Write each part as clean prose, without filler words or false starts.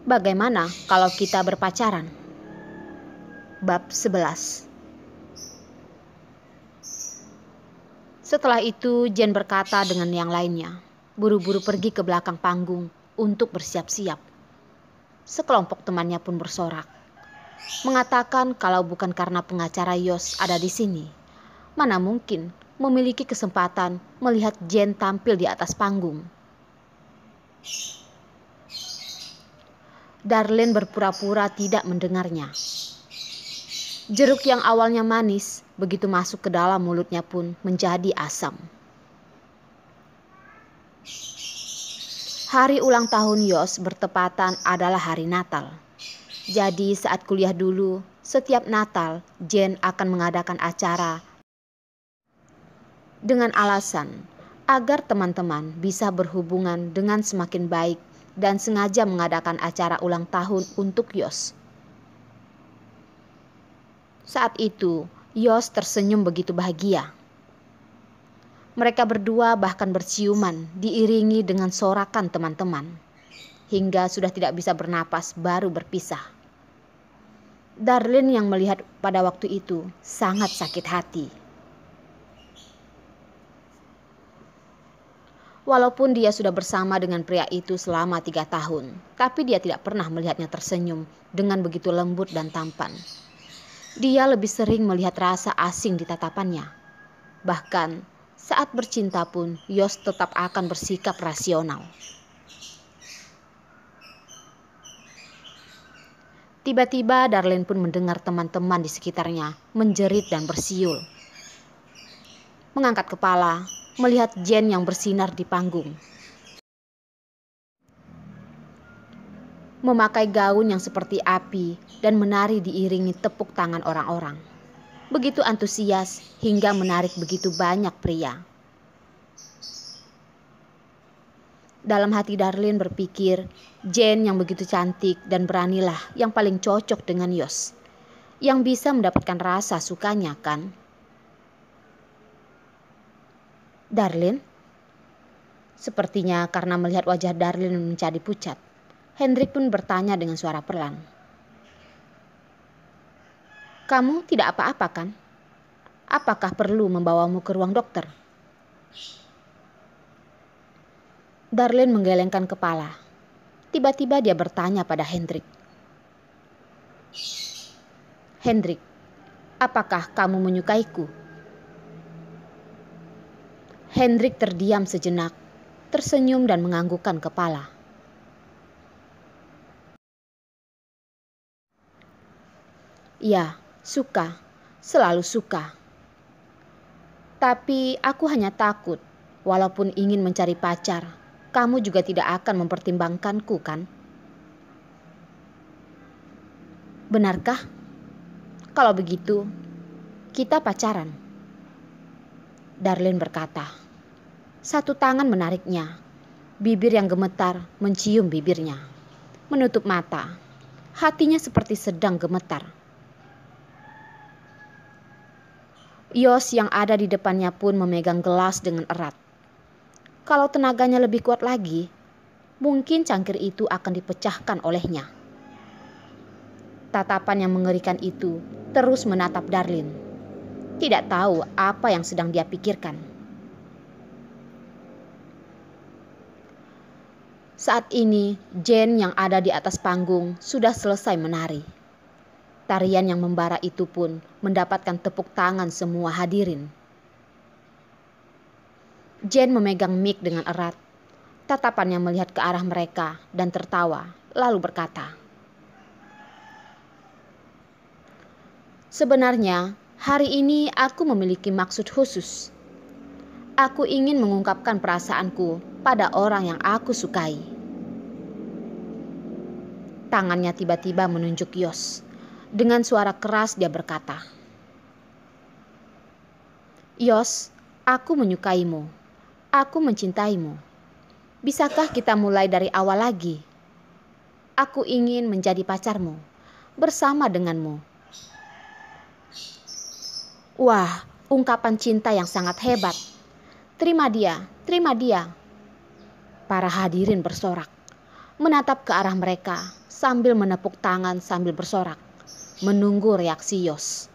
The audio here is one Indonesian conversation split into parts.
Bagaimana kalau kita berpacaran? Bab 11. Setelah itu Jane berkata dengan yang lainnya, buru-buru pergi ke belakang panggung untuk bersiap-siap. Sekelompok temannya pun bersorak, mengatakan kalau bukan karena pengacara Yos ada di sini, mana mungkin memiliki kesempatan melihat Jane tampil di atas panggung. Darlene berpura-pura tidak mendengarnya. Jeruk yang awalnya manis, begitu masuk ke dalam mulutnya pun menjadi asam. Hari ulang tahun Yos bertepatan adalah hari Natal. Jadi saat kuliah dulu, setiap Natal Jane akan mengadakan acara dengan alasan agar teman-teman bisa berhubungan dengan semakin baik dan sengaja mengadakan acara ulang tahun untuk Yos. Saat itu, Yos tersenyum begitu bahagia. Mereka berdua bahkan berciuman diiringi dengan sorakan teman-teman, hingga sudah tidak bisa bernapas baru berpisah. Darlene yang melihat pada waktu itu sangat sakit hati. Walaupun dia sudah bersama dengan pria itu selama 3 tahun, tapi dia tidak pernah melihatnya tersenyum dengan begitu lembut dan tampan. Dia lebih sering melihat rasa asing di tatapannya. Bahkan saat bercinta pun Yos tetap akan bersikap rasional. Tiba-tiba Darlene pun mendengar teman-teman di sekitarnya menjerit dan bersiul. Mengangkat kepala, melihat Jane yang bersinar di panggung. Memakai gaun yang seperti api dan menari diiringi tepuk tangan orang-orang. Begitu antusias hingga menarik begitu banyak pria. Dalam hati Darlene berpikir, Jane yang begitu cantik dan beranilah yang paling cocok dengan Yos, yang bisa mendapatkan rasa sukanya, kan? Darlene? Sepertinya karena melihat wajah Darlene menjadi pucat, Hendrik pun bertanya dengan suara pelan. Kamu tidak apa-apa kan? Apakah perlu membawamu ke ruang dokter? Darlene menggelengkan kepala. Tiba-tiba dia bertanya pada Hendrik. Hendrik, apakah kamu menyukaiku? Hendrik terdiam sejenak, tersenyum dan menganggukkan kepala. Ya, suka, selalu suka. Tapi aku hanya takut, walaupun ingin mencari pacar, kamu juga tidak akan mempertimbangkanku, kan? Benarkah? Kalau begitu, kita pacaran. Darlene berkata. Satu tangan menariknya, bibir yang gemetar mencium bibirnya. Menutup mata, hatinya seperti sedang gemetar. Yos yang ada di depannya pun memegang gelas dengan erat. Kalau tenaganya lebih kuat lagi, mungkin cangkir itu akan dipecahkan olehnya. Tatapan yang mengerikan itu terus menatap Darlene. Tidak tahu apa yang sedang dia pikirkan. Saat ini, Jane yang ada di atas panggung sudah selesai menari. Tarian yang membara itu pun mendapatkan tepuk tangan semua hadirin. Jane memegang mic dengan erat. Tatapannya melihat ke arah mereka dan tertawa, lalu berkata, sebenarnya, hari ini aku memiliki maksud khusus. Aku ingin mengungkapkan perasaanku pada orang yang aku sukai. Tangannya tiba-tiba menunjuk Yos. Dengan suara keras dia berkata, Yos, aku menyukaimu. Aku mencintaimu. Bisakah kita mulai dari awal lagi? Aku ingin menjadi pacarmu, bersama denganmu. Wah, ungkapan cinta yang sangat hebat. Terima dia, terima dia. Para hadirin bersorak, menatap ke arah mereka sambil menepuk tangan sambil bersorak, menunggu reaksi Yos.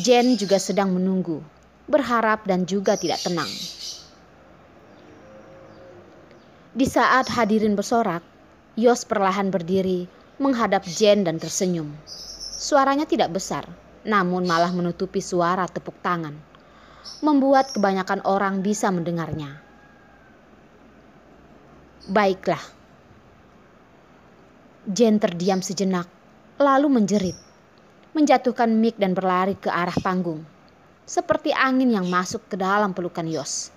Jen juga sedang menunggu, berharap dan juga tidak tenang. Di saat hadirin bersorak, Yos perlahan berdiri, menghadap Jen dan tersenyum. Suaranya tidak besar, namun malah menutupi suara tepuk tangan, membuat kebanyakan orang bisa mendengarnya. Baiklah. Jen terdiam sejenak, lalu menjerit, menjatuhkan mic dan berlari ke arah panggung, seperti angin yang masuk ke dalam pelukan Yos,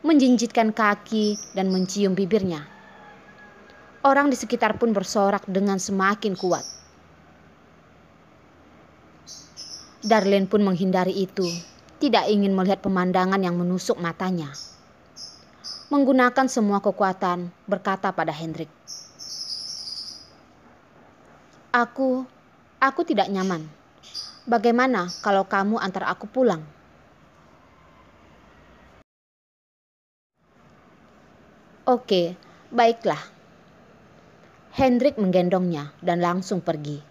menjinjitkan kaki dan mencium bibirnya. Orang di sekitar pun bersorak dengan semakin kuat. Darlene pun menghindari itu, tidak ingin melihat pemandangan yang menusuk matanya. Menggunakan semua kekuatan, berkata pada Hendrik, Aku tidak nyaman. Bagaimana kalau kamu antar aku pulang? Oke, baiklah. Hendrik menggendongnya dan langsung pergi.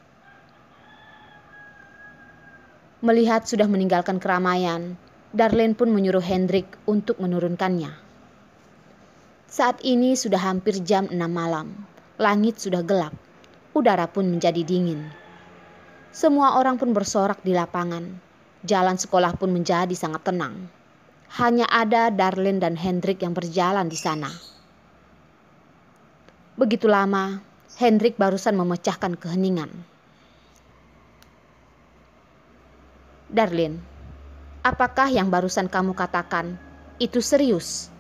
Melihat sudah meninggalkan keramaian, Darlene pun menyuruh Hendrik untuk menurunkannya. Saat ini sudah hampir jam 6 malam. Langit sudah gelap. Udara pun menjadi dingin. Semua orang pun bersorak di lapangan. Jalan sekolah pun menjadi sangat tenang. Hanya ada Darlene dan Hendrik yang berjalan di sana. Begitu lama, Hendrik barusan memecahkan keheningan. Darlene, apakah yang barusan kamu katakan itu serius?